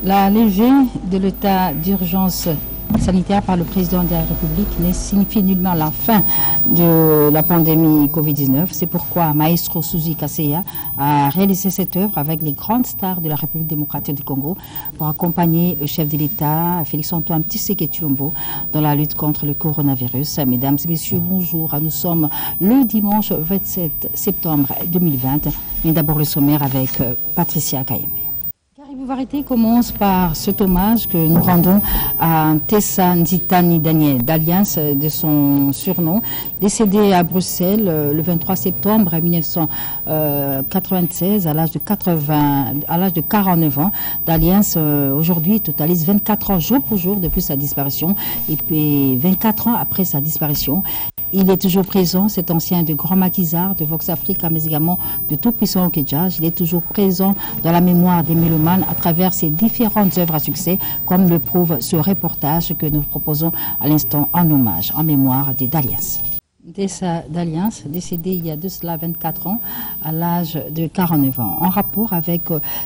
La levée de l'état d'urgence sanitaire par le président de la République ne signifie nullement la fin de la pandémie Covid-19. C'est pourquoi Maestro Suzy Kaseya a réalisé cette œuvre avec les grandes stars de la République démocratique du Congo pour accompagner le chef de l'État, Félix-Antoine Tshisekedi Tshilombo, dans la lutte contre le coronavirus. Mesdames et messieurs, bonjour. Nous sommes le dimanche 27 septembre 2020. Mais d'abord le sommaire avec Patricia Kayembe. Caribou-Varité commence par cet hommage que nous rendons à Tessa Nzitani Daniel, d'Alliance de son surnom, décédé à Bruxelles le 23 septembre 1996 à l'âge de 49 ans. D'Alliance aujourd'hui totalise 24 ans jour pour jour depuis sa disparition et puis 24 ans après sa disparition. Il est toujours présent, cet ancien de Grand Maquisard, de Vox Africa, mais également de Tout-Puissant au Kedjaz. Il est toujours présent dans la mémoire des mélomanes à travers ses différentes œuvres à succès, comme le prouve ce reportage que nous proposons à l'instant en hommage, en mémoire des Daliens. Tessa d'Alliance, décédée il y a de cela 24 ans, à l'âge de 49 ans. En rapport avec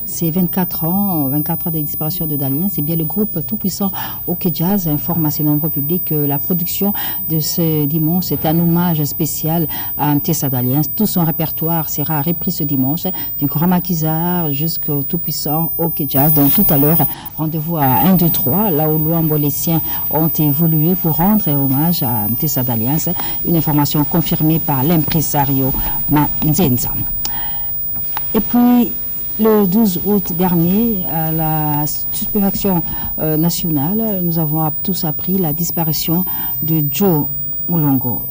ces 24 ans de disparition de D'Alliance, c'est bien le groupe Tout-Puissant au Kedjaz informe à ses nombreux publics que la production de ce dimanche est un hommage spécial à Tessa d'Alliance. Tout son répertoire sera repris ce dimanche, du Grand Maquisard jusqu'au Tout-Puissant au Kedjaz. Donc tout à l'heure, rendez-vous à 1, 2, 3, là où Luambo les siens ont évolué pour rendre hommage à Tessa d'Alliance. Une information confirmée par l'impresario Manzenza. Et puis, le 12 août dernier, à la stupéfaction nationale, nous avons tous appris la disparition de Joe Mulongo,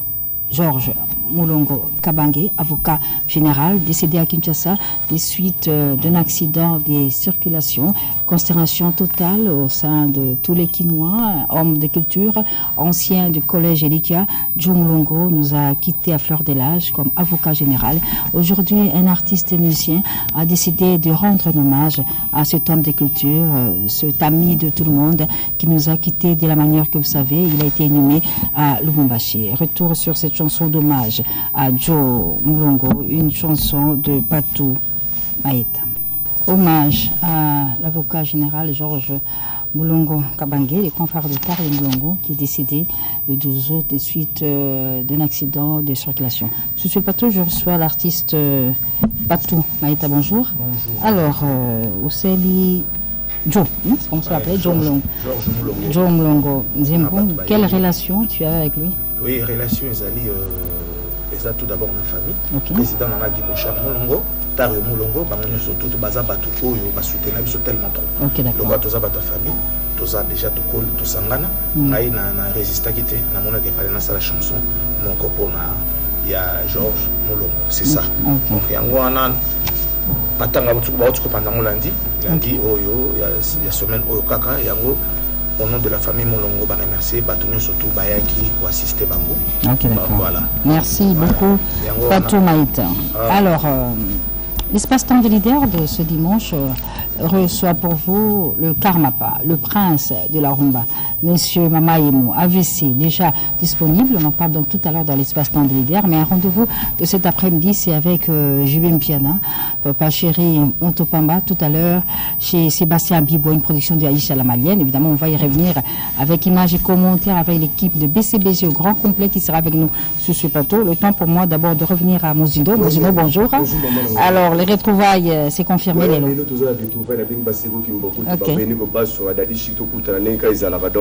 Georges Mulongo Kabange, avocat général, décédé à Kinshasa des suites d'un accident des circulations. Consternation totale au sein de tous les Kinois, homme de culture, ancien du collège Elikia. Joe Mulongo nous a quittés à fleur de l'âge comme avocat général. Aujourd'hui, un artiste et musicien a décidé de rendre un hommage à cet homme de culture, cet ami de tout le monde qui nous a quittés de la manière que vous savez. Il a été inhumé à Lubumbashi. Retour sur cette chanson d'hommage à Joe Mulongo, une chanson de Patou Maïta. Hommage à l'avocat général Georges Mulongo Kabange, le confrère de Carl Mulongo, qui est décédé le 12 août des suites d'un accident de circulation. Je suis Patou, je reçois l'artiste Patou Maïta, bonjour. Bonjour. Alors, Ouseli Joe, comment ça s'appelle? Joe Mulongo. Joe Mulongo. Quelle relation tu as avec lui? Oui, relation, ils ont tout d'abord ma famille. Okay. Président Nana Diboucha Mulongo, Tario Mulongo, surtout Baza Batouko, Basutena, ils sont tellement trop. Ok, d'accord. Donc, tu as ta famille, tu as déjà tout col, tout sangana. Naï na résisté qui était, na mona qui fallait dans la chanson, mon copain, il y a Georges Mulongo, c'est ça. Donc, il y a un ouanan, matanga batuko pendant lundi, oyo, il y a semaine oyo kaka, il y a au nom de la famille Mulongo, bah remercier, bah tous surtout Bayaki pour assister Bango. Ok, d'accord. Voilà. Merci beaucoup, Patou Maïta. Alors, l'espace-temps de leader de ce dimanche reçoit pour vous le Karmapa, le prince de la rumba, Monsieur Mamaïmou, AVC, déjà disponible. On en parle donc tout à l'heure dans l'espace-temps de leader, mais un rendez-vous de cet après-midi, c'est avec Jibim Piana, Papa Chéri Ontopamba, tout à l'heure chez Sébastien Bibo, une production de Aïcha la Malienne. Évidemment, on va y revenir avec images et commentaires avec l'équipe de BCBG au grand complet qui sera avec nous sur ce plateau. Le temps pour moi d'abord de revenir à Mozindo. Mozindo, bonjour. Bonjour. Alors, les retrouvailles, c'est confirmé.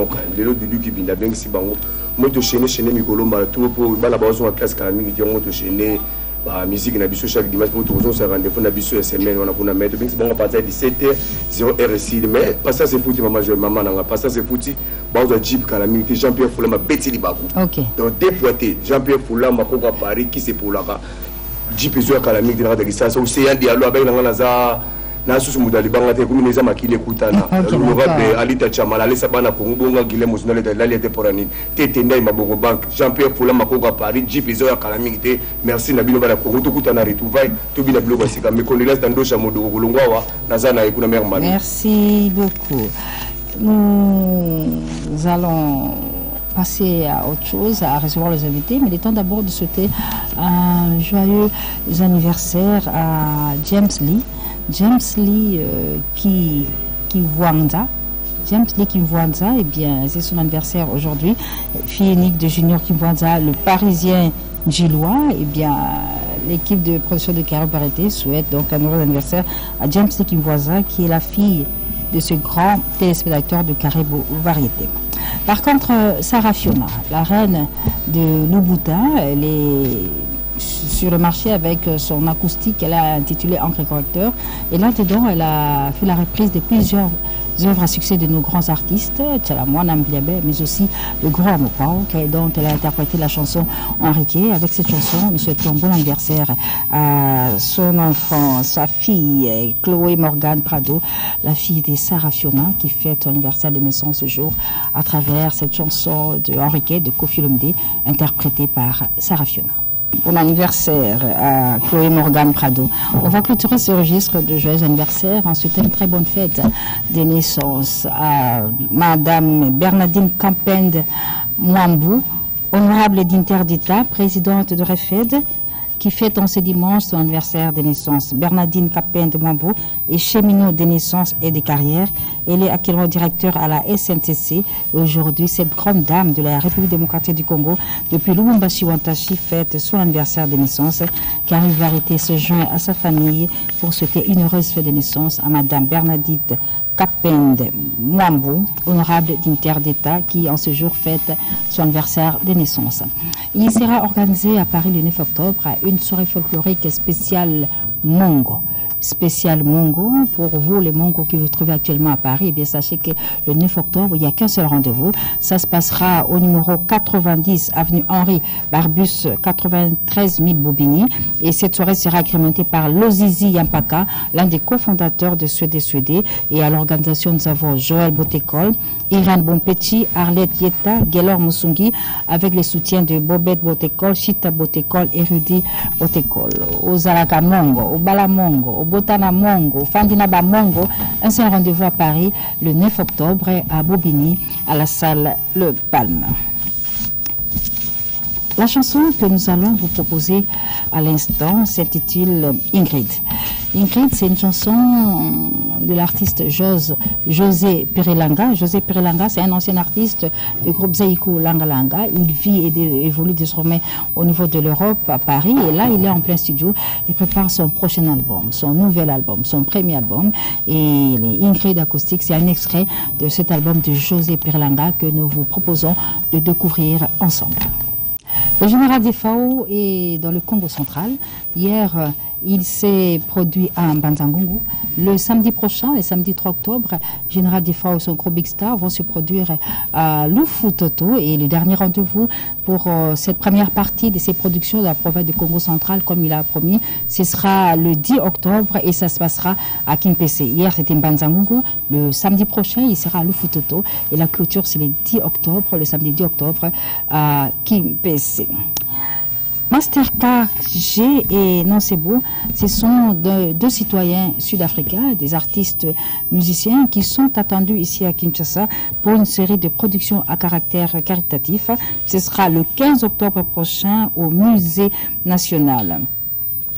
Ok. Lelo bidu ki binda bengi si bango moto chaîne mikolo ma tout pour bala bazo en classe calamité qui moto chaîne ba musique na biso chaque dimanche pour tous on rendez-vous na biso semaine on a pour na mettre bengi bango à partir de 17h 0 RSI mais pas ça c'est foutu maman nanga pas ça c'est foutu bazo Jeep calamité Jean-Pierre Foula ma beti li baku. OK. Donc dépoté Jean-Pierre Foula ma ko Paris qui c'est pour la Jeep zo calamité de la distance ou c'est un dialogue avec la na susu mudali banga te kumi neza makile kutana l'honorable Alita Chamala lesa bana ko ngobonga Guilhem Zonale de l'allié porani tete ndai maboko bank Jean-Pierre Foula makoko Paris Jeep zo ya calamité merci na bino bana ko to kutana retrouvaille to bina bloga sika me condoléances dans dosha modo kolongwa nazana ekuna mère mali. Merci beaucoup. Nous allons passer à autre chose, à recevoir les invités, mais il est temps d'abord de souhaiter un joyeux anniversaire à James Lee. James Lee qui Kimvwanza. James Lee Kimvwanza, eh bien, c'est son anniversaire aujourd'hui. Fille unique de Junior Kimvwanza, le Parisien Gillois, eh bien, l'équipe de production de Carré Variété souhaite donc un heureux anniversaire à James Lee Kimvwanza, qui est la fille de ce grand téléspectateur de Carré Variété. Par contre, Sarah Fiona, la reine de Louboutin, elle est sur le marché avec son acoustique qu'elle a intitulé Encre et correcteur. Et là-dedans, elle a fait la reprise de plusieurs œuvres à succès de nos grands artistes, Tchalamouana Mbiabe, mais aussi le grand Mopao, dont elle a interprété la chanson Enrique. Avec cette chanson, nous souhaitons bon anniversaire à son enfant, sa fille, Chloé Morgane Prado, la fille de Sarah Fiona, qui fête son anniversaire de naissance ce jour à travers cette chanson de Enrique de Koffi Olomide, interprétée par Sarah Fiona. Bon anniversaire à Chloé Morgane Prado. On va clôturer ce registre de joyeux anniversaire en souhaitant une très bonne fête des naissances à Madame Bernardine Campende Mwambou, honorable d'Inter d'État, présidente de REFED, qui fête en ce dimanche son anniversaire de naissance. Bernardine Campende Mwambou est cheminot des naissances et des carrières. Elle est actuellement directeur à la SNCC. Aujourd'hui, cette grande dame de la République démocratique du Congo, depuis Lubumbashi-Wantashi, fête son anniversaire de naissance. Carré Variété se joint à sa famille pour souhaiter une heureuse fête de naissance à Madame Bernardine Campende Mwambou, honorable d'Inter d'État, qui en ce jour fête son anniversaire de naissance. Il sera organisé à Paris le 9 octobre une soirée folklorique spéciale Mongo. Spécial Mongo, pour vous les Mongos qui vous trouvez actuellement à Paris, eh bien sachez que le 9 octobre, il n'y a qu'un seul rendez-vous. Ça se passera au numéro 90 avenue Henri Barbus 93 000 Bobigny, et cette soirée sera agrémentée par Lozizi Yampaka, l'un des cofondateurs de Suédé. Et à l'organisation, nous avons Joël Botekol, Irène Bonpechi, Arlette Yeta, Gelor Musungi, avec le soutien de Bobette Botekol, Chita Botekol et Rudy Botekol. Aux Alaka Mongo, au Bala Mongo, au Botana Mongo, au Fandinaba Mongo, un seul rendez-vous à Paris le 9 octobre à Bobigny, à la salle Le Palme. La chanson que nous allons vous proposer à l'instant s'intitule Ingrid. Ingrid, c'est une chanson de l'artiste José Perelanga. José Perelanga, c'est un ancien artiste du groupe Zaïko Langa Langa. Il vit et évolue désormais au niveau de l'Europe, à Paris. Et là, il est en plein studio. Il prépare son prochain album, son nouvel album, son premier album. Et les Ingrid Acoustique, c'est un extrait de cet album de José Perelanga que nous vous proposons de découvrir ensemble. Le général Defao est dans le Congo central. Hier, il s'est produit à Mbanzangungu. Le samedi prochain, le samedi 3 octobre, Général Defao et son groupe Big Star vont se produire à Lufutoto. Et le dernier rendez-vous pour cette première partie de ses productions dans la province du Congo central, comme il a promis, ce sera le 10 octobre et ça se passera à Kimpese. Hier, c'était Mbanzangungu. Le samedi prochain, il sera à Lufutoto. Et la clôture, c'est le 10 octobre, le samedi 10 octobre à Kimpese. Mastercard G et Nansebo, ce sont deux citoyens sud-africains, des artistes musiciens qui sont attendus ici à Kinshasa pour une série de productions à caractère caritatif. Ce sera le 15 octobre prochain au Musée national.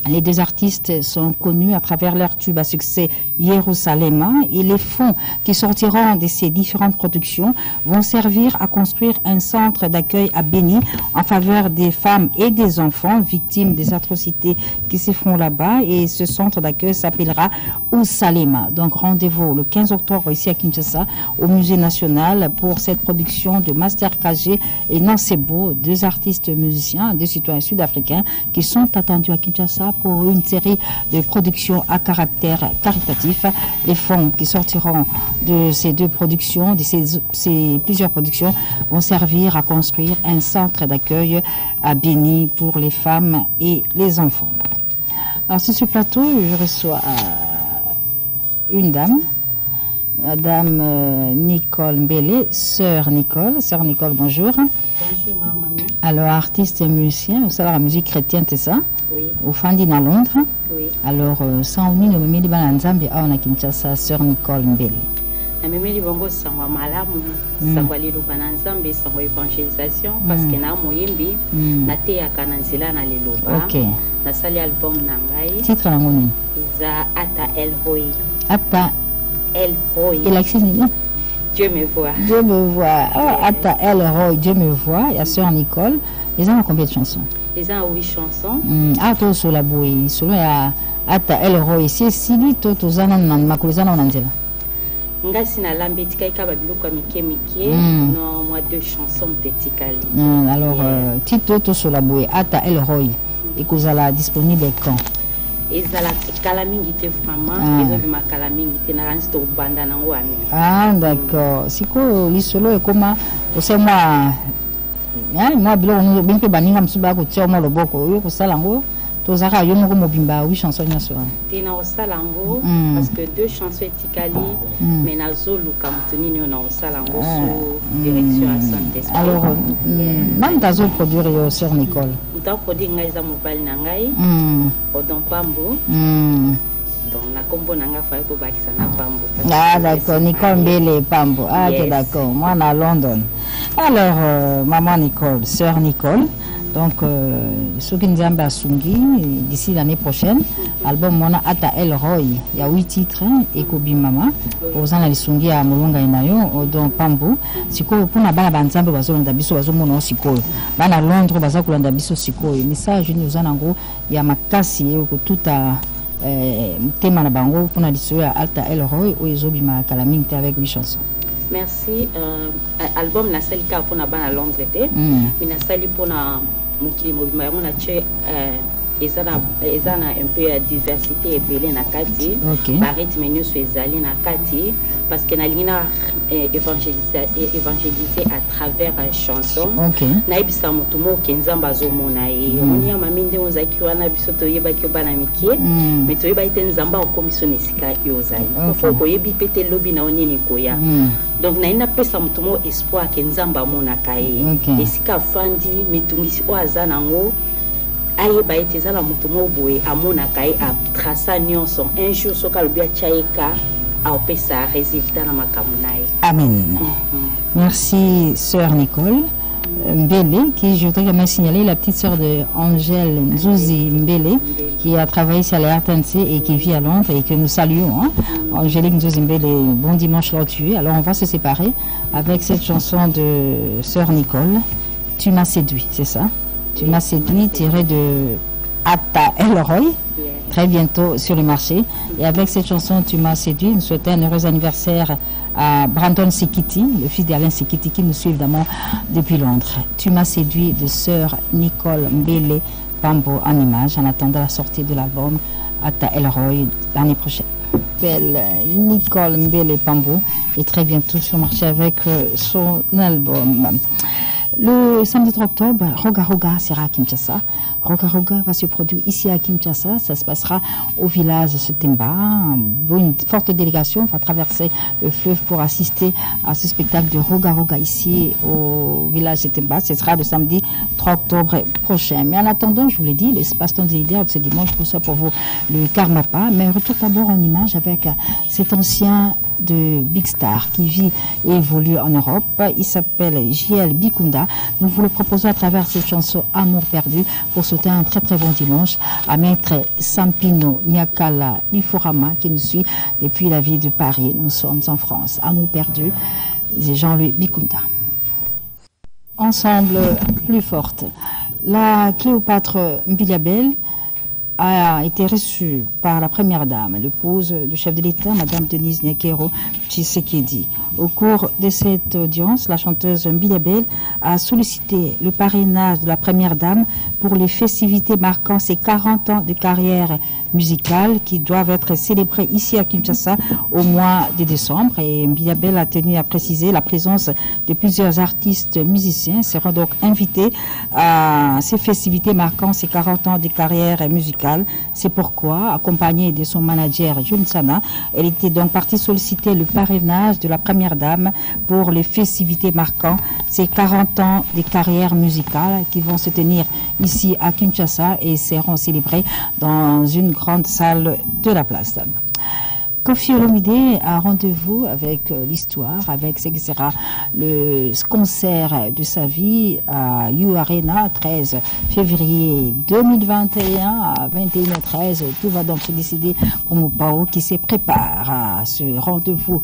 Les deux artistes sont connus à travers leur tube à succès Yerusalema, et les fonds qui sortiront de ces différentes productions vont servir à construire un centre d'accueil à Béni en faveur des femmes et des enfants victimes des atrocités qui se font là-bas, et ce centre d'accueil s'appellera Ousalema. Donc rendez-vous le 15 octobre ici à Kinshasa au Musée national pour cette production de Master KG et Nansebo, deux artistes musiciens, deux citoyens sud-africains qui sont attendus à Kinshasa pour une série de productions à caractère caritatif. Les fonds qui sortiront de ces deux productions, de ces plusieurs productions, vont servir à construire un centre d'accueil à Béni pour les femmes et les enfants. Alors sur ce plateau, je reçois une dame, Madame Nicole Mbele, Sœur Nicole. Sœur Nicole, bonjour. Bonjour, maman. Alors, artiste et musicien, vous savez la musique chrétienne, c'est ça? Oui. Au Fandine à Londres. Oui. Alors, sans unir le Mimi Bananzambi, on a Kinshasa, Sœur Nicole Mbele. Na mimi bongo sangwa malamu, sangwa lilu bananzambi, sangwa évangélisation, parce que na moyembi, na te ya kananzila na liloba. Ok. Na sali album nangai. Titre la ngoni. Za Ata El Roi. Ata El Roy. Et l'accent Dieu me voit. Dieu me voit. Oh, Ata El Roy, Dieu me voit. Il y a Sœur Nicole. Ils ont combien de chansons? Ils ont 8 chansons. Ah, toi, sur la bouille. Selon Ata El Roy. Si lui, toi, tu as un makulizana onanzela. Nga sina lambe tikaika babiloko mike non moi 2 chansons tetikali. Alors Tito to sur la bouée Ata El Roy et kozala disponible quand ezala kala mingi te vraiment ezo bima kala mingi te na ranzi to banda nango ani. Ah d'accord siko lisolo ekoma osema moi bilo bimpe baninga msuba ko tia mo loboko yo kosala ngo tozaka yo moko mobimba 8 chansons nyaso tina osalango parce que 2 chansons etikali mais nazolu kamtuni ni na osalango sous direction à santé. Alors même dazo produire yo Sœur Nicole muta produire ngai za mobali na ngai odon pambo donc na kombo nanga fa ko bakisa na pambo. Ah d'accord Nicole Mbele pambo. Ah ok d'accord moi na London. Alors maman Nicole Sœur Nicole. Donc, ce qui nous a sungi d'ici l'année prochaine, album Mona Ata El Roy, il y a 8 titres, et Kobi Mama, aux gens les sungi à Molonga Inayo, donc Pambo, Siko, pour la bala banzambe, bazo landabiso, bazo mono Siko, bana Londres, bazo landabiso Siko, et ça, je nous en gros, il y a ma casse, tout à thème à bango, pour la dissuer à Ata El Roy, ou ils ont bima kalaming avec 8 chansons. Merci. Album na sali ka pour na bana Londres te, mais na sali pour na mukili mobima on a tué ezana un peu diversité et belé na kati ba rythme nous ezali na kati parce que na lina évangéliser à travers chanson na ibisa mutu mo kenzamba zo mona e onia maminde ozaki wana biso to yeba ki bana mikie mais to yeba ite nzamba okomiso nesika yozali faut ko yebi pete lobi na onini koya donc na ina pesa mutu mo espoir ke nzamba mona kae esika fandi mitungisi o azana ngo ayeba ete zala mutu mo boye amona kae a trasa nyonso un jour soka lobia chaika a opesa résultat na makamunae. Amen. Merci Sœur Nicole Mbele, qui je voudrais quand signaler la petite sœur de Angèle Nzouzi Mbele, qui a travaillé sur la RTNC et qui vit à Londres et que nous saluons. Angélique Nzouzi Mbele, bon dimanche là tu es. Alors on va se séparer avec cette chanson de Sœur Nicole. Tu m'as séduit, c'est ça? Tu m'as séduit, tiré de Ata El Roy. Très bientôt sur le marché. Et avec cette chanson, Tu m'as séduit, nous souhaitons un heureux anniversaire à Brandon Sikiti, le fils d'Alain Sikiti, qui nous suit évidemment depuis Londres. Tu m'as séduit de Sœur Nicole Mbele Pambo en image, en attendant la sortie de l'album Ata El Roy l'année prochaine. Belle Nicole Mbele Pambo est très bientôt sur le marché avec son album. Le samedi 3 octobre, Roga Roga sera à Kinshasa. Roga Roga va se produire ici à Kinshasa. Ça se passera au village Setemba. Une forte délégation va traverser le fleuve pour assister à ce spectacle de Roga Roga ici au village Setemba. Ce sera le samedi 3 octobre prochain. Mais en attendant, je vous l'ai dit, l'espace-temps des leaders de ce dimanche pour ça pour vous le Karmapa. Mais retour d'abord en image avec cet ancien de Big Star qui vit et évolue en Europe. Il s'appelle JL Bikunda. Nous vous le proposons à travers cette chanson Amour perdu pour souhaiter un très très bon dimanche à Maître Sampino Nyakala Iforama qui nous suit depuis la ville de Paris. Nous sommes en France. Amour perdu, c'est Jean-Louis Bikunda. Ensemble plus forte. La Cléopâtre Mbiliabel a été reçue par la première dame, l'épouse du chef de l'État, Madame Denise Nyakero Tshisekedi. Au cours de cette audience, la chanteuse Mbiliabel a sollicité le parrainage de la première dame pour les festivités marquant ses 40 ans de carrière musicale qui doivent être célébrées ici à Kinshasa au mois de décembre. Et Mbiliabel a tenu à préciser la présence de plusieurs artistes musiciens seront donc invités à ces festivités marquant ses 40 ans de carrière musicale. C'est pourquoi, accompagnée de son manager Jules Sana, elle était donc partie solliciter le parrainage de la première dame pour les festivités marquant ses 40 ans de carrière musicale qui vont se tenir ici à Kinshasa et seront célébrées dans une grande salle de la place. Koffi Olomide a rendez-vous avec l'histoire, avec ce qui sera le concert de sa vie à U Arena, 13 février 2021 à 21h13. Tout va donc se décider pour Mopao qui se prépare à ce rendez-vous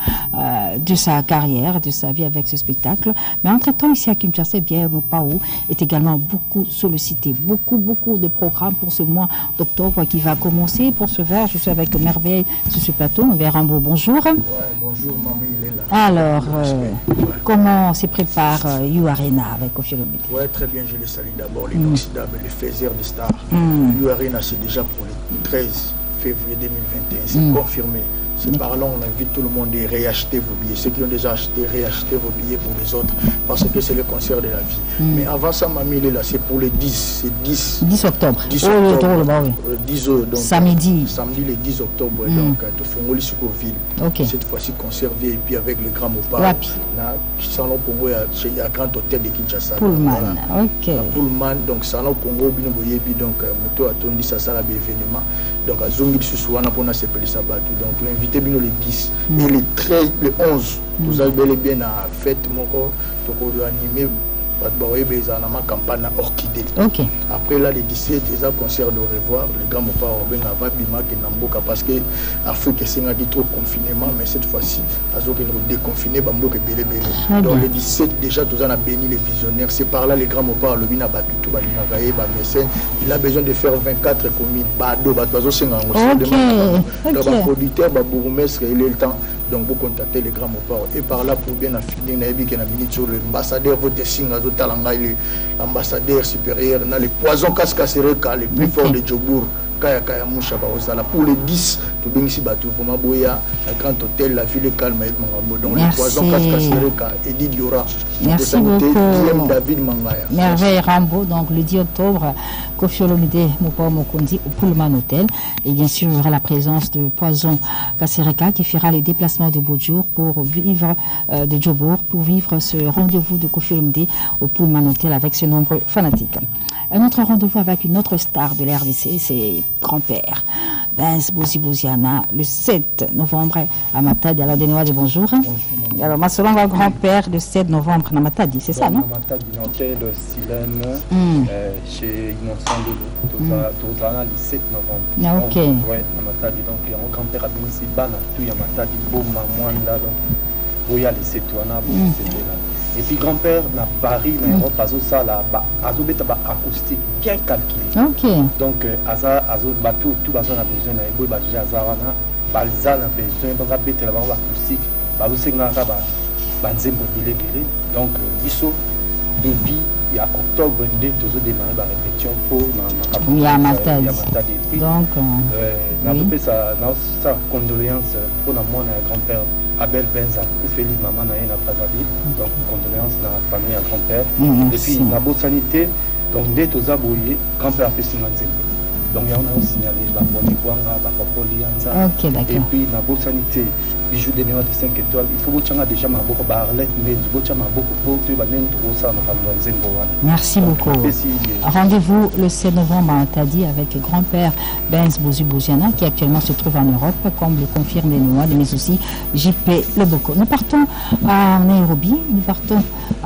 de sa carrière, de sa vie avec ce spectacle. Mais entre-temps, ici à Kinshasa, bien, Mopao est également beaucoup sollicité. Beaucoup de programmes pour ce mois d'octobre qui va commencer. Pour ce verre, je suis avec Merveille sur ce plateau. Merveille Rambo, bonjour. Ouais, bonjour, maman, il est là. Alors, comment se prépare U Arena avec Koffi Olomide? Oui, très bien, je les salue d'abord, les inoxydables, les faiseurs de stars. U Arena, c'est déjà pour le 13 février 2021, c'est confirmé. C'est par là on invite tout le monde à réacheter vos billets. Ceux qui ont déjà acheté, réacheter vos billets pour les autres, parce que c'est le concert de la vie. Mais avant ça, mamie, il est là, c'est pour le 10, c'est 10 octobre. 10 octobre. 10 donc, samedi le 10 octobre, donc, de Fongoli Sukoville. Cette fois-ci conservé, et puis avec le Grand Mopao. Salon Congo, il y a un grand hôtel de Kinshasa. Pullman, ok. Pullman, donc Salon Congo, donc, Moto a tourné ça, ça, l'événement. Donc, à Zongi Soussouana, pour nous s'appeler ça battu. Donc, l'invité bien le 10 et le 13, le 11. Vous avez bel et bien à fête, mon corps, donc on doit animer. Ma campagne orchidée. Après là, les 17, ils ont concert de revoir. Le grand Mopao va bima qui n'amboka parce que l'Afrique est trop confinement, mais cette fois-ci, ils ont déconfiné, bamboka belé belé. Donc le 17, déjà, tous on a béni les visionnaires. C'est par là, les grands Mopao, le bina battu tout, il a besoin de faire 24 communes. Bado, bazo, donc, le producteur, bourgmestre, il est le temps. Donc, vous contactez les grands Mopao. Et par là, pour bien affiner, l'ambassadeur, votre signe, l'ambassadeur supérieur, les poisons cascasereka, les plus forts de Djobour, Kaya Moucha, pour les 10, tout bien ici, Fumaboya, le grand hôtel, la ville calme, donc les poisons cascasereka, Edith Yora. Merci beaucoup. David Mangaya. Merveille Rambo, donc le 10 octobre, Koffi Olomide, Mopao Mokondi, au Pullman Hotel. Et bien sûr, il y aura la présence de Poison Kassereka qui fera les déplacements de Boudjour pour vivre, de Djobour, pour vivre ce rendez-vous de Koffi Olomide au Pullman Hotel avec ses nombreux fanatiques. Un autre rendez-vous avec une autre star de l'RDC, c'est grand-père Benz Boziana, le 7 novembre à Matadi. Alors, Denois, bonjour. Bonjour. Alors, ma selon votre grand-père, le 7 novembre à Matadi, c'est ça, non? Matadi, hôtel Silène, chez Innocent Tourana, le 7 novembre. Ok. Oui, à Matadi. Donc, mon grand-père a béni ici, Bana, tout à Matadi, Boma, Mwanda, donc, il y a les Setouana, c'est là. Et puis grand-père na Paris, na Europe, azo ça là, azo beta ba acoustique bien calculé. Donc azo bateau tout besoin a besoin na ebo ba déjà azawana, balza na besoin donc a beta la ba acoustique, bazo senga ba nzembo bilé. Donc biso depuis il y a octobre ndé tozo démarrer ba répétition pour na Matadi. Donc na peu ça condoléances pour na moi na grand-père Abel Benza, Félix Maman Naïna Fazadi, donc condoléances dans la famille à grand-père. Et puis, la bonne sanité, donc dès aux aboyés, grand-père a fait Simanzembo. Donc, il y a aussi signalé, et puis, la bonne sanité, bijoux de Néo de 5 étoiles, il faut que tu déjà ma beaucoup Barlette, mais du coup, tu as beaucoup pour tu vas ça merci beaucoup. Rendez-vous le 7 novembre à Matadi avec grand-père Benz Boziana qui actuellement se trouve en Europe, comme le confirme les Néo, mais aussi JP Leboko. Nous partons à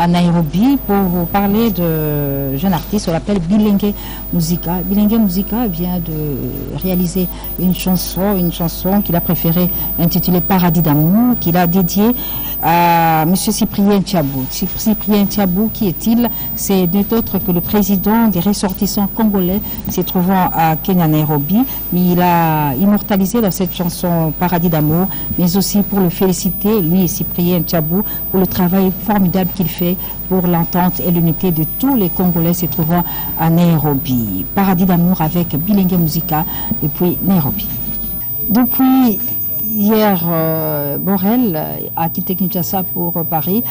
Nairobi pour vous parler de jeune artiste, on l'appelle Bilengue Musica. Bilengue Musica vient de réaliser une chanson qu'il a préférée intitulée Paradis d'amour, qu'il a dédiée à M. Cyprien Tchabou. Cyprien Tchabou, qui est-il? C'est nul autre que le président des ressortissants congolais se trouvant à Kenya, Nairobi. Mais il a immortalisé dans cette chanson Paradis d'amour, mais aussi pour le féliciter, lui et Cyprien Tchabou, pour le travail formidable qu'il fait pour l'entente et l'unité de tous les Congolais se trouvant à Nairobi. Paradis d'amour avec Bilengue Musica depuis Nairobi. Depuis hier, Borel a quitté Kinshasa pour Paris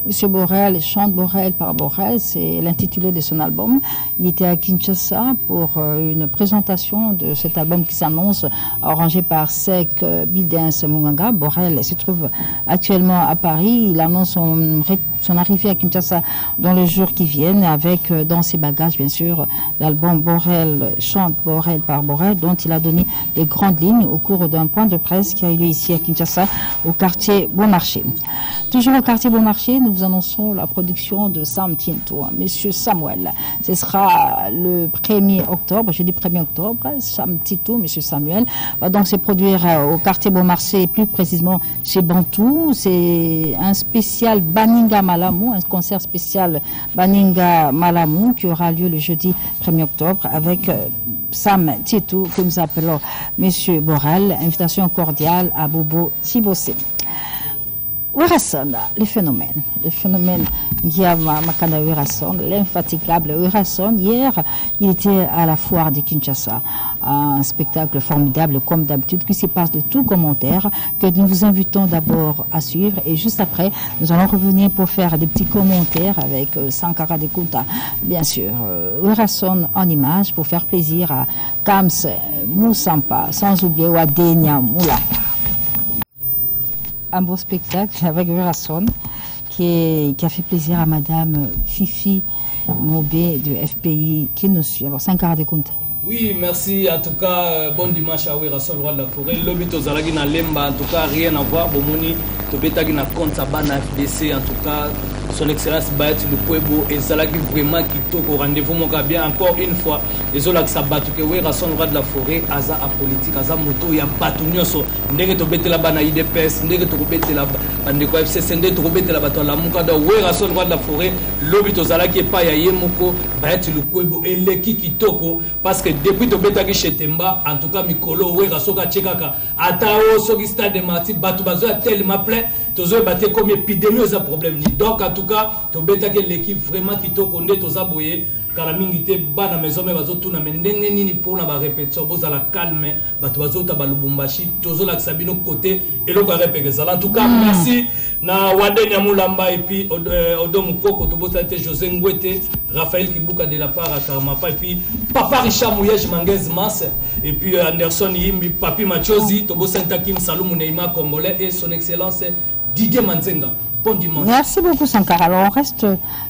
Monsieur Borel chante Borel par Borel, c'est l'intitulé de son album. Il était à Kinshasa pour une présentation de cet album qui s'annonce, arrangé par Sek Bidens Munganga. Borel se trouve actuellement à Paris. Il annonce son arrivée à Kinshasa dans les jours qui viennent avec dans ses bagages bien sûr l'album Borel chante Borel par Borel dont il a donné les grandes lignes au cours d'un point de presse qui a eu lieu ici à Kinshasa au quartier Beaumarchais. Toujours au quartier Beaumarchais, nous vous annonçons la production de Sam Tinto, Monsieur Samuel. Ce sera le 1er octobre, jeudi 1er octobre, Sam Tinto, Monsieur Samuel, va donc se produire au quartier Beaumarchais, plus précisément chez Bantou. C'est un spécial Baninga Malamou, un concert spécial Baninga Malamou qui aura lieu le jeudi 1er octobre avec Sam Tinto, que nous appelons Monsieur Borel. Invitation cordiale à Bobo Tibosé. Werason, le phénomène Guillaume Makanda Werason, l'infatigable Werason. Hier, il était à la foire de Kinshasa, un spectacle formidable comme d'habitude qui se passe de tout commentaire que nous vous invitons d'abord à suivre et juste après, nous allons revenir pour faire des petits commentaires avec Sankara de Kunta, bien sûr. Werason en images pour faire plaisir à Kams Moussampa, sans oublier Wadenia Moula. Un beau spectacle avec Werason qui a fait plaisir à Madame Fifi Mobé de FPI qui nous suit. Alors, Sankara de Kunta. Oui, merci. En tout cas, bon dimanche à Werason, roi de la forêt. L'obito Zalagi na Lemba, en tout cas, rien à voir. Bomoni, Tobetagi na Konta Bana FDC, en tout cas, son excellence Bayat le Pueblo et Zalagi vraiment qui toque au rendez-vous. Mon gars, bien encore une fois, les Zolak Sabatu, que Werason, roi de la forêt, Aza apolitique, Aza moto, ya Batunyoso, Ndege Tobete la Bana IDPS, Ndege Tobete la Bandeko FCC, Ndege Tobete la Bato la Mukada, Werason, roi de la forêt, l'obito Zalagi pas ya Yemoko, Bayat le Pueblo et l'équipe qui toko, parce que depuis Tobetagi Chetemba, en tout cas, Mikolo, Werason, Tchekaka, Atao, Sogi Stade de Marti, Batu Bazo, tellement plein. Tozo batté comme épidémie aux problèmes. Donc en tout cas, Tobetagi l'équipe vraiment qui toko, Ndé Toza Boye. Car la mingité bana maison mais bazo tuna mendenge nini pour na ba répétition boza la calme bato bazo ta balubumbashi tozo la sabino côté et le répéter ça en tout cas merci na Wadenia Mulamba et puis Odo Mukoko to boza te José Ngwete Raphaël Kibuka de la part à Karamapa et puis Papa Richard Mouyej Manguez Mas et puis Anderson Yimbi Papi Machozi to boza Takim Salomou Neymar congolais et son excellence Didier Manzenga. Bon dimanche. Merci beaucoup Sankara. Alors on reste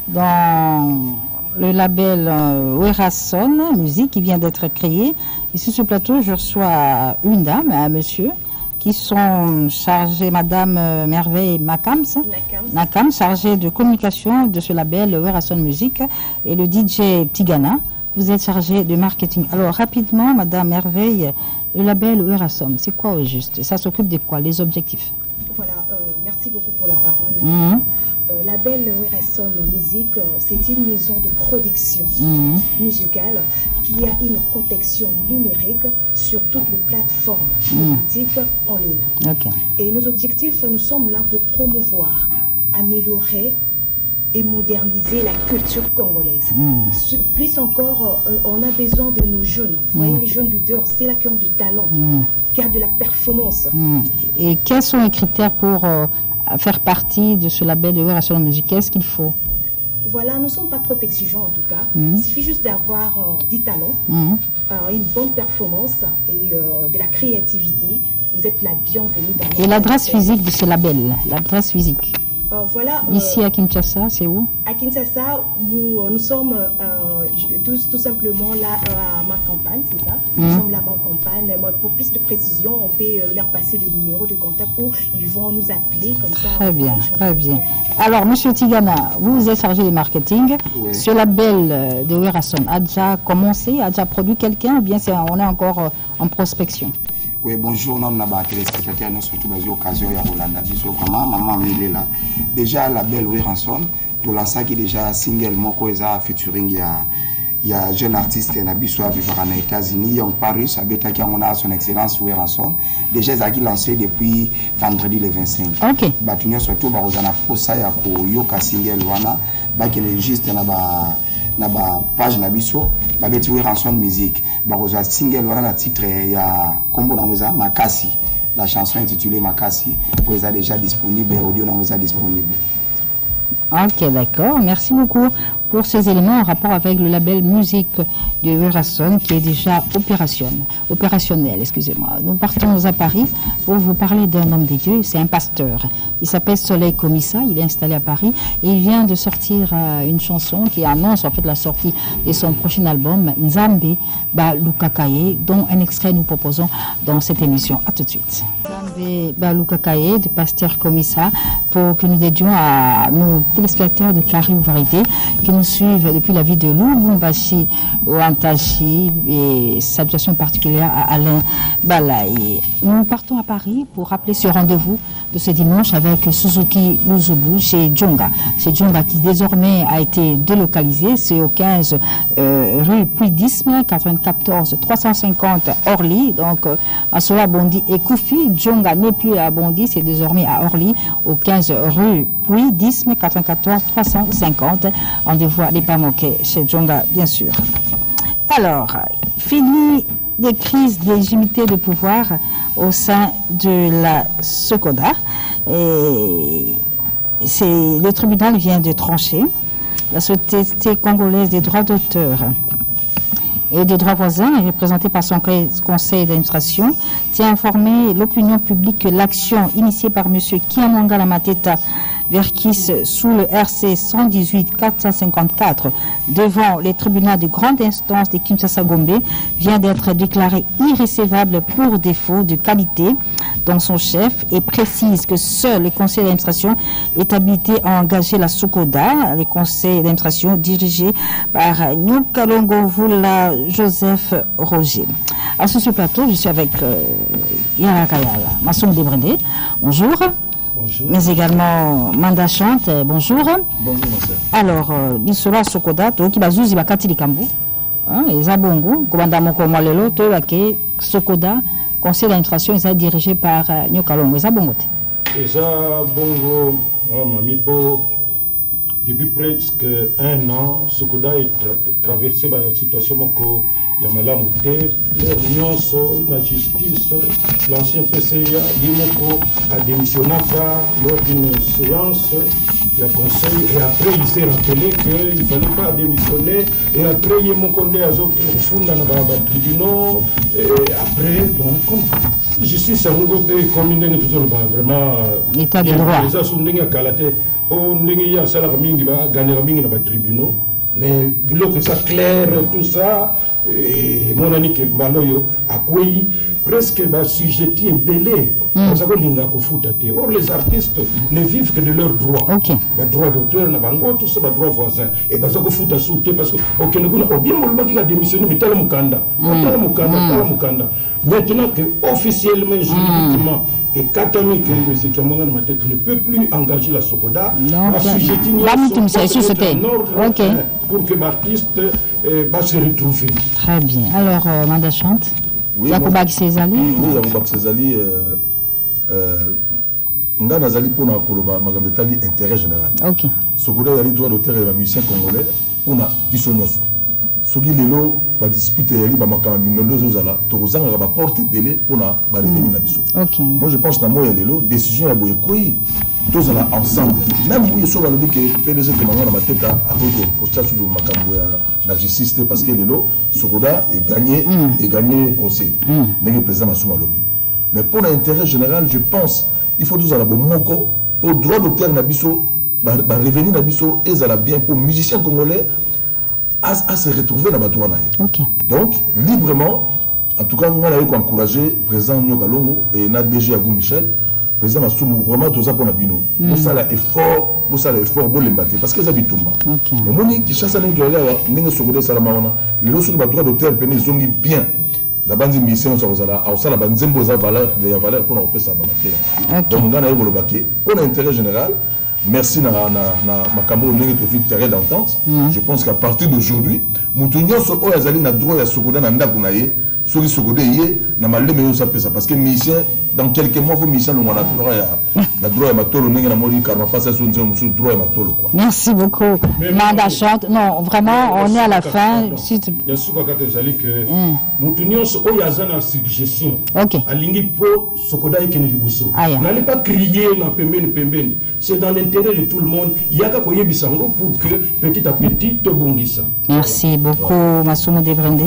dans le label Werason Musique qui vient d'être créé. Et sur ce plateau, je reçois une dame et un monsieur qui sont chargés, Madame Merveille Makams, chargée de communication de ce label Werason Musique, et le DJ Tigana. Vous êtes chargé de marketing. Alors rapidement, Madame Merveille, le label Werason, c'est quoi au juste? Ça s'occupe de quoi? Les objectifs? Voilà, merci beaucoup pour la parole. Label Werason Musique, c'est une maison de production musicale qui a une protection numérique sur toutes les plateformes musiques en ligne. Et nos objectifs, nous sommes là pour promouvoir, améliorer et moderniser la culture congolaise. Plus encore, on a besoin de nos jeunes. Vous voyez, les jeunes leaders, c'est là qui ont du talent, qui ont de la performance. Et quels sont les critères pour faire partie de ce label de Werason Musique? Qu'est-ce qu'il faut? Voilà, nous ne sommes pas trop exigeants en tout cas. Il suffit juste d'avoir du talent, une bonne performance et de la créativité. Vous êtes la bienvenue dans notre. Et l'adresse physique de ce label, l'adresse physique? Voilà, ici à Kinshasa, c'est où? À Kinshasa, nous sommes tout simplement là à ma campagne, c'est ça? Nous sommes là à ma campagne. Pour plus de précision, on peut leur passer le numéro de contact où ils vont nous appeler comme ça. Très bien, très bien. Alors, Monsieur Tigana, vous êtes chargé du marketing. Oui. Ce label de Werason a déjà commencé, a déjà produit quelqu'un ou bien on est encore en prospection? Oui, bonjour, nous sommes téléspectateurs, nous sommes tous les occasions à Rolanda. Comment maman est là. Déjà, la belle Werason, tout là, ça qui est déjà single, moko eza featuring, il y a jeune artiste qui a vivre aux États-Unis, Young Paris, on a son excellence Werason. Déjà, il a lancé depuis vendredi le 25. Ok. Batunyo surtout, on a posé à Yoka single, on a juste na ba page na biso ba beti Werason Musique ba roza single wala na titre ya kombo na ngoza Makasi, la chanson intitulée Makasi, est déjà disponible, audio na ngoza disponible. Ok, d'accord. Merci beaucoup pour ces éléments en rapport avec le label musique de Werason qui est déjà opérationnel. Excusez-moi. Nous partons à Paris pour vous parler d'un homme des dieux. C'est un pasteur. Il s'appelle Soleil Komissa. Il est installé à Paris et il vient de sortir une chanson qui annonce en fait la sortie de son prochain album Nzambe Balukakaye, dont un extrait nous proposons dans cette émission. À tout de suite. Nzambe Balukakaye du pasteur Komissa, pour que nous dédions à nos téléspectateurs de Carré ou Variété qui nous suivent depuis la ville de Lubumbashi ou Antachi, et salutations particulières à Alain Balaye. Nous partons à Paris pour rappeler ce rendez-vous de ce dimanche avec Suzuki Luzubu chez Djonga. Chez Djonga qui désormais a été délocalisé, c'est au 15 rue Puydisme, 94 350 Orly, donc à Sola Bondi et Koufi. Djonga n'est plus à Bondi, c'est désormais à Orly, au 15 rue Puydisme, 94 350. Rendez-vous à Lipamoké chez Djonga, bien sûr. Alors, fini des crises d'illégitimité de pouvoir au sein de la Sokoda. Et le tribunal vient de trancher. La Société congolaise des droits d'auteur et des droits voisins, représentée par son conseil d'administration, tient à informer l'opinion publique que l'action initiée par M. Kiamwanga Mateta Verkis sous le RC 118-454 devant les tribunaux de grande instance de Kinshasa-Gombe vient d'être déclaré irrécevable pour défaut de qualité dans son chef et précise que seul le conseil d'administration est habilité à engager la Sokoda, le conseil d'administration dirigé par Nyukalongo Vula Joseph Roger. À ce plateau, je suis avec Yara Kayala, Masson Debrendé. Bonjour. Bonjour. Mais également Manda Chante, bonjour. Bonjour, monsieur. Alors, Bisola Sokoda, qui bazouzi bakati likambu, et Zabongo, Kobanda Moko Malelo, Toake, Sokoda, conseil d'administration, est dirigé par Nyokalongo. Zabongo. Zabongo, Mamipo, depuis presque un an, Sokoda est traversé par une situation moko. Yamala Mouté, l'Union, la justice, l'ancien PCA, Dimoko a démissionné lors d'une séance, le conseil, et après il s'est rappelé qu'il ne fallait pas démissionner, et après il y a mon collègue à Zoki, au fond, dans le tribunal, et après, bon, comme justice, ça nous a combiné toujours vraiment. L'état de droit. Les assombres à Kalate, on a salaire mingi, gagner mingi dans le tribunal, mais l'autre, ça clair, tout ça. Et mon ami que Maloyo a quoi presque sujet belé. Or les artistes ne vivent que de leurs droits. Le droit d'auteur, tout ça, le droit voisin. Et parce que fout à sauter parce que au Kénégouna, au bien qui a démissionné, mais tel Mukanda. Maintenant que officiellement, juridiquement, et Katami ne peut plus engager la Sokoda, pour que l'artiste va se retrouver. Très bien. Alors, Manda Chante, Yakoubak Césali. Oui, Yakoubak Césali, on a Nazali pour Magambetali intérêt général. Ok. Sokoda, il y a droit d'auteur et musicien congolais, on a Bissonos. Soki lelo ba dispute yali ba makambi ndondo zala to zanga ba porte belé pona ba revenu na biso. Moi je pense na moya lelo décision ya boye koi tous là ensemble. Même oui so ba lobi que PDG de mama na mateta akoko au statut de makambo ya la justice parce que lelo Sokoda est gagné aussi. N'est président Massouma lobi. Mais pour l'intérêt général, je pense il faut tous à la bomoko pour droit d'auteur na biso ba revenu na biso et ça bien pour musiciens congolais à se retrouver dans la Batouana. Donc, librement, en tout cas, nous avons encouragé le président Nyokalongo et notre DG Agou Michel, le président Massoumou, vraiment tout ça pour la bino. Nous avons effort, pour les battre. Parce que ça vit tout le monde. Le monde qui chasse à l'intérieur, nous avons secondaire Salamana, les lois sur le droit d'auteur, ils ont bien. La bande de mission, ça la bande de valeur pour nous ça dans la terre. Donc, nous avons le baquet pour l'intérêt général. Merci na makambo ndenge tofik terrain d'entente. Je pense qu'à partir d'aujourd'hui, mutunyo so o yazali na droit ya Sokoda na ndako na ye, soki Sokoda ye na maleme yo sa pesa parce que musicien dans quelques mois vous mission on a droit à matolo n'est na mori karma passe sur un droit à matolo quoi. Merci beaucoup. Manda chante. Non, vraiment on est à la fin. Il y a ce que nous tenions au yazana suggestion. OK. Alingi po sokoda ikeni libuso. N'allez pas crier na pembeni. C'est dans l'intérêt de tout le monde. Il y a qu'à koyer bisango pour que petit à petit te bondissa. Merci beaucoup Massomo Debrendé.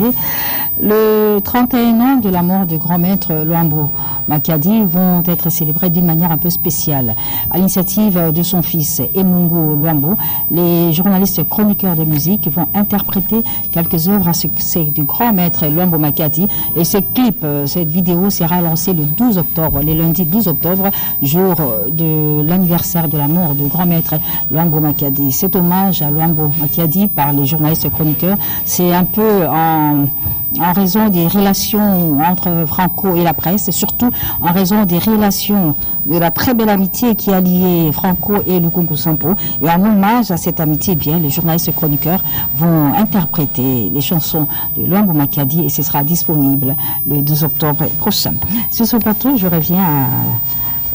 Le 31 ans de la mort du grand maître Luambo Makiadi vont être célébrés d'une manière un peu spéciale. À l'initiative de son fils Emungu Luambo, les journalistes chroniqueurs de musique vont interpréter quelques œuvres à succès du grand maître Luambo Makiadi. Et ce clip, cette vidéo sera lancée le 12 octobre, le lundi 12 octobre, jour de l'anniversaire de la mort du grand maître Luambo Makiadi. Cet hommage à Luambo Makiadi par les journalistes chroniqueurs, c'est un peu en raison des relations entre Franco et la presse, et surtout en raison des relations de la très belle amitié qui a lié Franco et Lukungu Sampo. Et en hommage à cette amitié, bien, les journalistes chroniqueurs vont interpréter les chansons de Luambo Makiadi et ce sera disponible le 12 octobre prochain. Sur ce plateau, je reviens à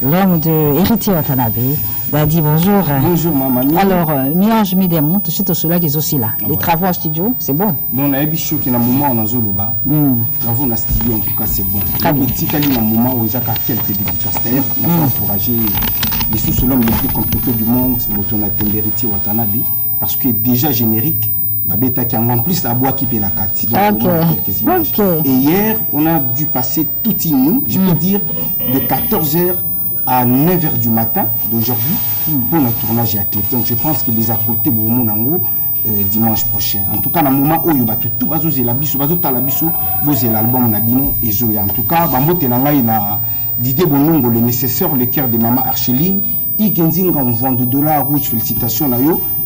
l'homme de Héritier Watanabe. Dadi, bonjour. Bonjour, maman. Alors, Miange Midemont, tout de suite au soleil des aussi là. Les travaux en studio, c'est bon. Donc, la bichou qui est dans le moment où on a Zoluba. Travaux dans le studio, en tout cas, c'est bon. Très bien. Petit Kali, dans le moment où il y a quelques dédicaces. C'est-à-dire, on a encouragé les sous l'homme le plus compliqué du monde, Moton Héritier Watanabe, parce que déjà générique, en plus la boîte qui paie la carte. Et hier, on a dû passer tout inou, je peux dire, de 14h à 9h du matin d'aujourd'hui pour notre tournage à clé. Donc je pense que les à côté dimanche prochain. En tout cas, dans le moment où il y a tout l'album Nabino et Zoya. En tout cas, l'idée le nécessaire, le cœur de maman Archeline. Il y a un vent de $, rouge, félicitations.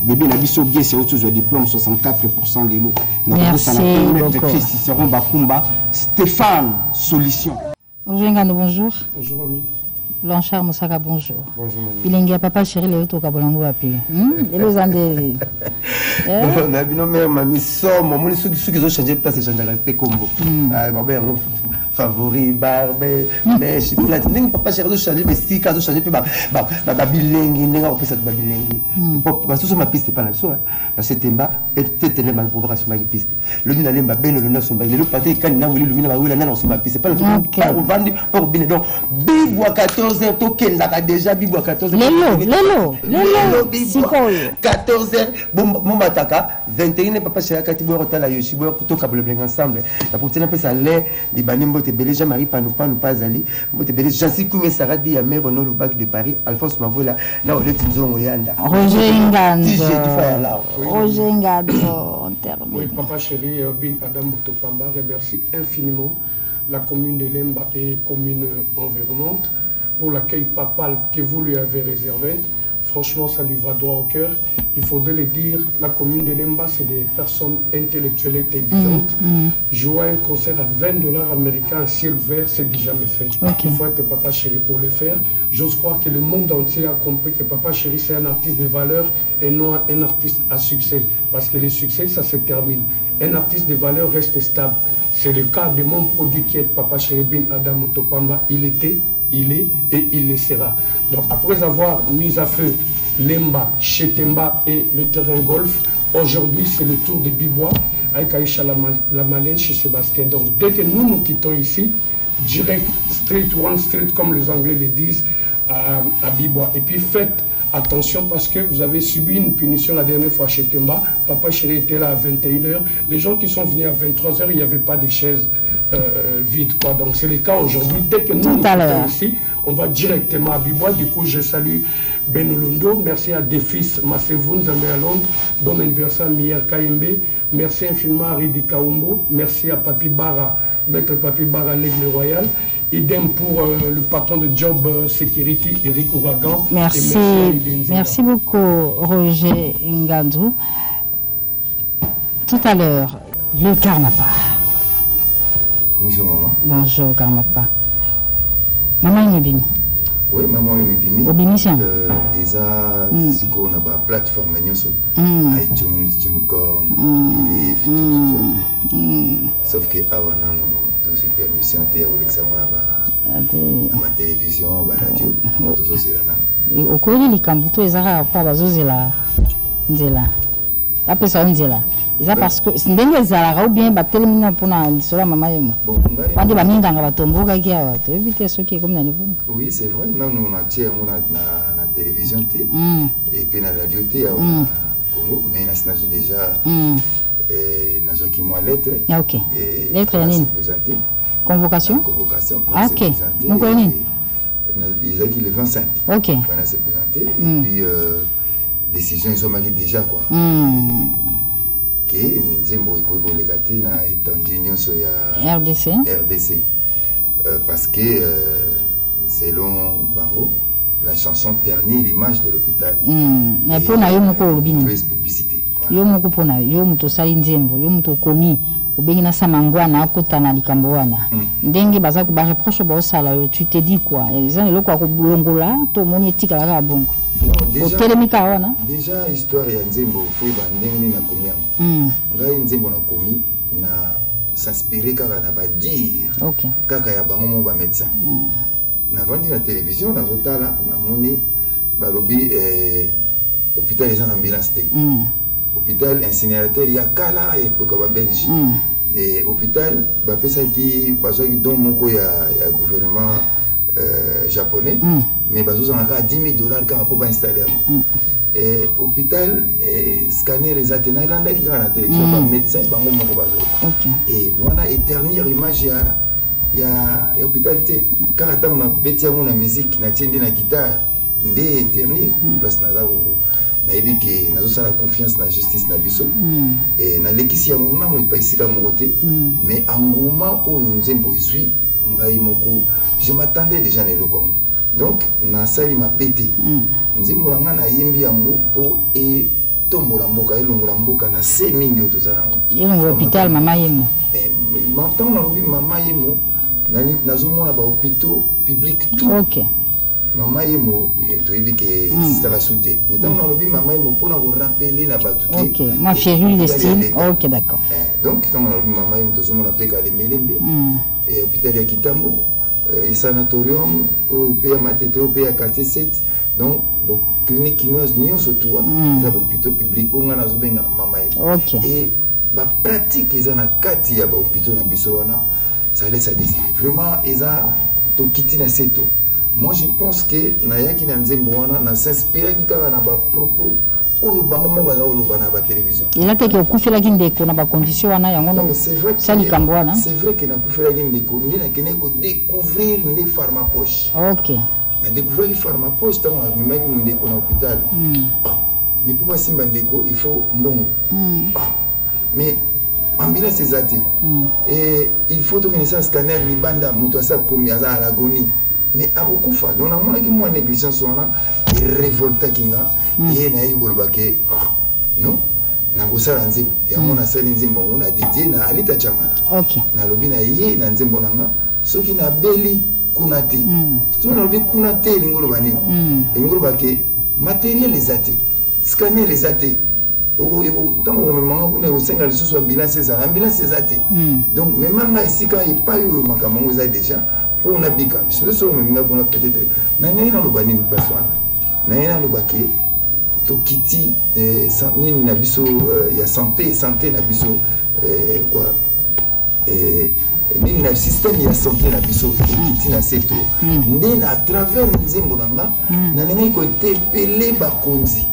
Bébé Nabiso bien c'est autour du diplôme 64% des lots. Merci beaucoup. Stéphane Solution. Bonjour. Bonjour ami. Blanchard Moussaka, bonjour. Bonjour ami. Il y a papa chéri le auto kabolango api. Et les andés. Nabino mère mamie sort mon ceux qui ont changé place c'est changer la combo. Ah bon favori barbe mais je peux la dire papa chéri ont changé mais si cas ont changé ba bilingue n'est pas ça ba bilingue. Parce que ma piste pas là so là c'était bas et tête les mal préparation ma piste. Le bin alemba ben le neuf somba le paté quand na wili lumina ba wila na so ma piste pas le vendre pour bin donc bibwa 14h token là déjà bibwa 14h. Lelo 14h bon mataka 21 papa chéri katibo rotala yoshibo to kabule ensemble la pour tenir ça les libanimbo te belé Jean-Marie pas ali te belé Jansi Koumé Saradi ya mère no le bac de Paris Alphonse Mavola na ole tinzongo yanda Roger Ngando on termine. Oui, papa chéri Bin Adam Mutopamba remercie infiniment la commune de Lemba et commune environnante pour l'accueil papal que vous lui avez réservé. Franchement, ça lui va droit au cœur. Il faudrait le dire, la commune de Lemba, c'est des personnes intellectuelles et exigeantes. Jouer un concert à $20 américains à ciel vert, c'est déjà fait. Il faut être papa chéri pour le faire. J'ose croire que le monde entier a compris que papa chéri, c'est un artiste de valeur et non un artiste à succès. Parce que le succès, ça se termine. Un artiste de valeur reste stable. C'est le cas de mon produit qui est papa chéri Bin Adam Mutopamba. Il était, il est et il le sera. Donc après avoir mis à feu Lemba, Chetemba et le terrain golf, aujourd'hui c'est le tour de Bibois avec Aïcha la Malène chez Sébastien. Donc dès que nous quittons ici, direct street one street comme les Anglais le disent à Bibois. Et puis faites attention parce que vous avez subi une punition la dernière fois chez Temba. Papa chéri était là à 21h. Les gens qui sont venus à 23h, il n'y avait pas de chaises vides, quoi. Donc c'est le cas aujourd'hui. Dès que nous quittons ici, on va directement à Bibois. Du coup, je salue Benolondo. Merci à Defis Massevoun, Zamé à Londres. Bon anniversaire, Mier Kaimbe. Merci infiniment à Ridi Kaumbo. Merci à Papi Bara, Maître Papi Bara, l'Aigle Royal. Idem pour le patron de Job Security, Eric Ouragan. Merci beaucoup, Roger Ngandou. Tout à l'heure, le Karmapa. Bonjour maman. Bonjour Karmapa. Maman Ibimi. Oui, maman Ibimi. Obimi c'est Eza siko na ba plateforme nyoso. iTunes, TuneCore, Believe, tout. Sauf que avant non, dans une permission, tu as oublié que ça m'a ma télévision ba radio moto so c'est là okoli likambo to ezaka pa bazozela nzela apesa nzela eza parce que ndenge ezalaka ou bien batelemina mpona lisolo mama yemo wandi baminganga batombokaki awa toyebi te soki ekomi na niveau. Oui, c'est vrai, nanu na tie yango na télévision te et puis na radio te ya Congo, mais nazo déjà nazwaki mwa lettre. Ah, ok. Lettre ya nini? Convocation? Convocation. Ah, ok. Moko ya nini? Ils le 25. Ok. On a se présenter et puis décision ils sont marqués déjà quoi. Que nzembo ikoki koleka te na étendue nyonso ya RDC parce que selon bango la chanson ternit l'image de l'hôpital. Mais pour na yo moko obini. Publicité. Yo moko pona yo muto sali nzembo yo muto komi obengi na samangwana akotana likambo wana ndenge baza ko ba reproche ba osala yo tu te dis quoi ezana loko akolongola to moni etika la bongo otelemika wana déjà histoire ya nzembo fo ba ndenge na komiam ngai nzembo na komi na s'inspirer kaka na ba dire kaka ya bango mo ba médecin na vandi na télévision na zotala na moni ba lobi hôpital les ambulance te hôpital incinérateur ya kala et pour ka Belgique et hôpital ba pesa ki bazo ki don moko ya gouvernement japonais mais bazo zanga $10,000 quand pour installer et hôpital scanner les athéna landa ki kana télévision ba médecin bango moko bazo et wana éternir image ya hôpital te quand attend na betia na musique na tiende na guitare ndé éternir place na za na yebi ke nazosala confiance na justice na biso et na lekisi ya nguna mo ipakisika mokote mais engouement oyo nzembo ezwi ngai moko je m'attendais déjà na eloko donc na sali ma pété nzembo nga na yembi yango po e tombola mboka elongola mboka na se mingi oyo tozala yango elongo hôpital mama yemo maintenant na lobi mama yemo nani nazomona ba hôpitaux publics tout ok Maman Yemo, tu dis que c'est la soute. Mais dans le lobby, Maman Yemo, pour la rappeler la battue. Ok, moi, Férule Destine. Ok, d'accord. Donc, quand on a Maman Yemo, tout le monde a fait qu'à l'Emelembe, et l'hôpital de Kitambo, et sanatorium, au pays à Matete, au pays à 47. Donc, clinique qui nous surtout, c'est l'hôpital public, on a Maman Yemo. Ok. Et la pratique, ils ont un kati à l'hôpital de Bissoana, ça laisse à désirer. Vraiment, ils ont quitté la seto. Moi je pense que Nayaki Nanzembo na s'inspirer qui na ba propos ou bango mo baza oloba na ba télévision. Il a quelque okufela ki ndeko na ba condition wana yango no. C'est vrai que na kufela ki ndeko ni na kene ko découvrir les pharmapoches. OK. Na découvrir les pharmapoches tant on même ndeko na hôpital. Mais pour simba ndeko il faut mbongo. Mais ambulance ezati. Et il faut que ça scanner libanda muto sa komi aza à l'agonie. Mais à beaucoup de fois, donc on a moins négligence on a révolté kinga et na yiko bake non na kosala nzembo ya mona sala nzembo on a dédié na alita chamala OK na lobi na ye na nzembo nanga soki na beli kunate to na lobi kunate lingolo bani lingolo bake matériel les athées scanner les athées au tant on me manque on est au 5 à sous ambulance ça ambulance les athées donc même nga ici quand il pas eu makamango ça déjà on a bika c'est ça même on a peut-être na na lo bani paswana na lo bake to kiti nini na biso ya santé na biso quoi nini na système ya santé na biso kiti na seto ndena à travers nzembo nanga na nini ko tepele ba konzi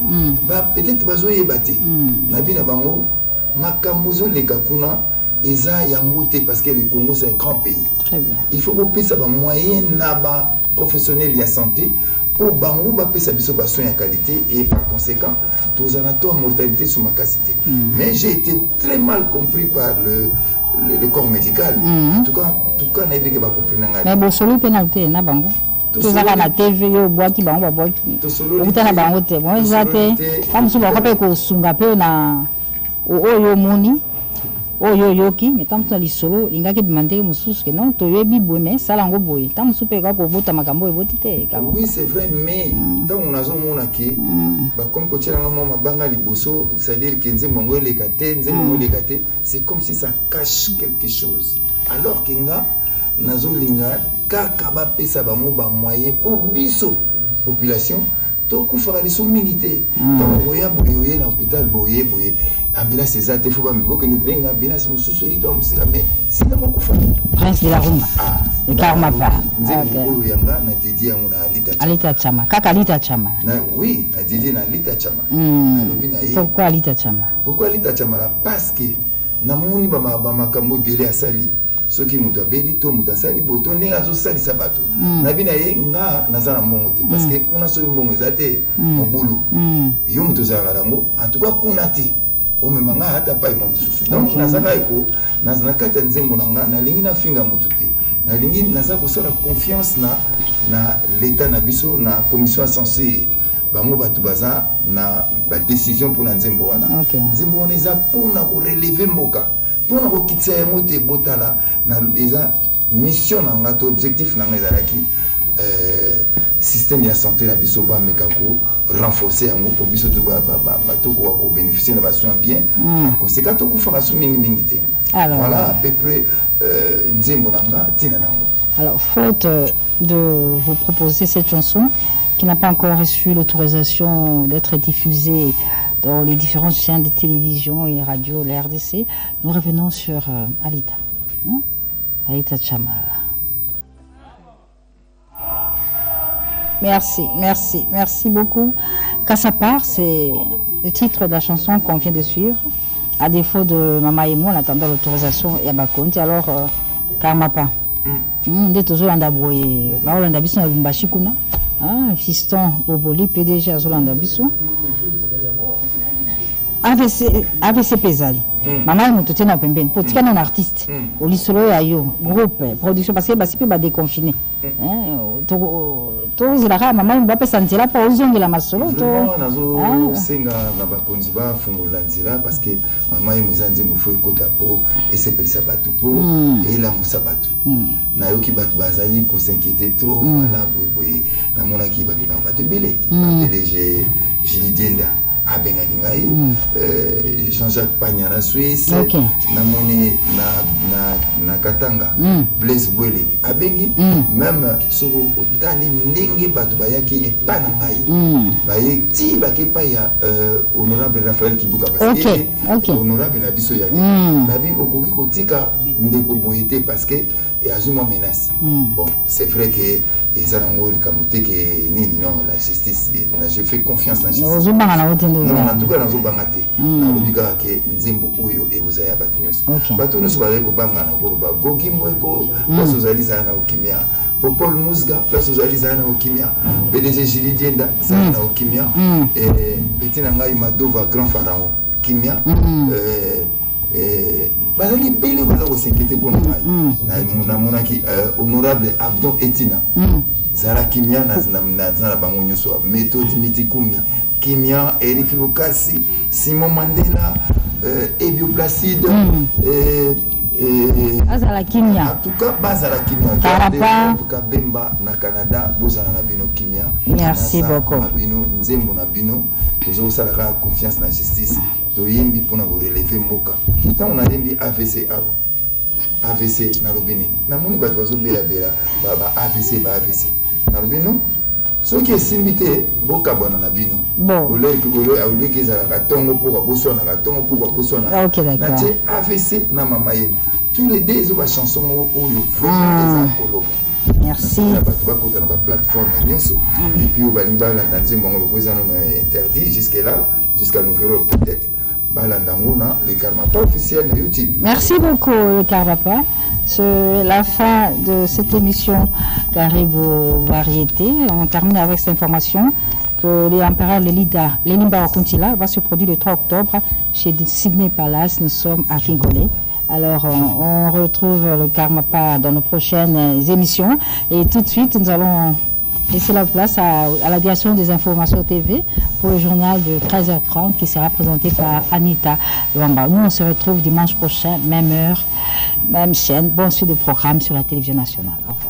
ba peut-être bazoye bate na bina bango makambozo leka kuna eza yango te parce que le Congo c'est un grand pays. Très bien. Il faut que ça va moyen naba professionnel ya santé pour bango ba pesa biso ba soins de qualité et par conséquent tous en taux mortalité sous ma capacité. Mais j'ai été très mal compris par le corps médical. En tout cas na yebeke ba comprendre nga. Mais bo solo penalité na bango. Tous ça na TV yo boaki bango ba boaki. Tout na bango te. Bon ezate. Comme si ba ko ko sunga pe na oyo moni. Oyo yoki mais tant que lisolo ingaki bimandeke mususu ke non to yebi boye ça lango boye tant soupe ka ko bota makambo e botite kamo. Oui c'est vrai mais donc on a zomona ki ba comme ko tshiranga mama banga liboso c'est-à-dire que nzembo ngole kate c'est comme si ça cache quelque chose alors que nga nazolinga kaka bapesa bango bamoyen po biso population tokufaka liso mingi te ntango boya boye na hôpital boye ambulance eza te fo bamibokende benga ambulance mosusu eyitwa mosika mais sina mokufa Prince de la Rumba Karma Pa nzembo oyo yanga na dédie yango na Alita Chama kaka Alita Chama oui na dédie na Alita Chama nalobi na ye pourquoi Alita Chama parce que namoni bamakambo ebele asali soki moto abeli to moto asali boto ndenge azosalisa bato nabi na ye nga naza na mbongo te parce que kuna soki mbongo eza te mobulu yo moto ozalaka nango en tout cas kuna te omema nga ata pai mwa mosusu donc nazaka eko na kati ya nzembo na nga nalingi nafinga moto te nalingi naza kosala confiance na l'état na biso na commission censée bango bato baza na badécision mpona nzembo wana nzembo wana eza mpona koreleve mboka mpona kokitisa yango te botala eza mission na nga to objectif na nga ezalaki système ya santé na biso bameka ko renforcer yango po biso tokoka kobénéficier na basoin bien conséquent tokufaka so mingimingi te voilà à peu près nzembo na nga ntina nango. Alors faute de vous proposer cette chanson qui n'a pas encore reçu l'autorisation d'être diffusée dans les différentes chaînes de télévision et radio, la RDC, nous revenons sur Alita. Alita Chama. Merci beaucoup. Kassapar, c'est le titre de la chanson qu'on vient de suivre. À défaut de Mama et moi, en attendant l'autorisation, il y a Bakonti, alors Karma Pa. On est toujours en daboué. On est en Bachikuna. Fiston Boboli, PDG à Zolanda Bissou. AVC Pesali. Maman est montée dans Pemben. Pour tirer un artiste, au Lissolo et Ayo, groupe, production, parce que c'est pas déconfiné. Tous les rares, maman, va pas sentir là pour aux ongles de la masolo. Senga na bakonzi ba fungola nzela parce que maman est mozanze mufo ekota po et c'est per sabatu po et la musabatu. Na yoki batu bazali ko s'inquiéter trop voilà boy na mona ki ba batu belé. PDG Julie Dienda abengaki ngai Jean-Jacques Pagna na Suisse namoni na Katanga Blaise Bwele abengi même soko otali ndenge bato bayaki epa na ngai baye ti bakepa ya honorable Raphaël Kibuka parce que honorable na biso yaki babi okoki kotika ndeko boyete parce que et azui moi menace bon c'est vrai que et ça nango likamuté que ni non la justice j'ai fait confiance en la justice non en tout cas nazo bangate na lobika ke nzembo oyo e bozaya batunyoso batunyoso bale ko banga na ko ba goki mweko place ozaliza na okimia Paul Mousga place ozaliza na okimia PDG Julie Dienda za na okimia et Bettina ngai Madova grand pharaon kimia bazali bele baza kosenkete mpona ngai namonaki honorable Abdon Etina zala kimia na bango nyonso méthode mitikumi kimia Eric Lukasi Simon Mandela Ebio Placide azala kimia en tout cas bazala kimia en tout cas Bemba na Canada bozala na bino kimia merci beaucoup na bino nzembo na bino tozosalaka confiance na justice toyembi mpona koreleve mboka ntango nayembi AVC nalobi nini namoni bato bazobelabela ba AVC nalobi no soki esimbi te bokabwana na bino oleki ezalaka ntongo mpoka boswanaka ntongo mpoka boswana natie AVC na mama yembi tous les deux ezo bachanson moko oyo vraiment eza koloba merci bato bakota na baplateforme nyonso epuis oyo balingi balanda nzembo yango loko eza nano interdit jusqu'à nouvel ordre peut-être balandanguna le Karma Pa officiel de YouTube. Merci beaucoup le Karma Pa. C'est la fin de cette émission Caribou Variété. On termine avec cette information que l'empereur Lelimba Okuntila va se produire le 3 octobre chez Sydney Palace. Nous sommes à Kingolé. Alors on retrouve le Karma Pa dans nos prochaines émissions et tout de suite nous allons laisser la place à la direction des informations TV pour le journal de 13h30 qui sera présenté par Anita Luamba. Nous, on se retrouve dimanche prochain, même heure, même chaîne. Bonne suite de programme sur la télévision nationale. Au revoir.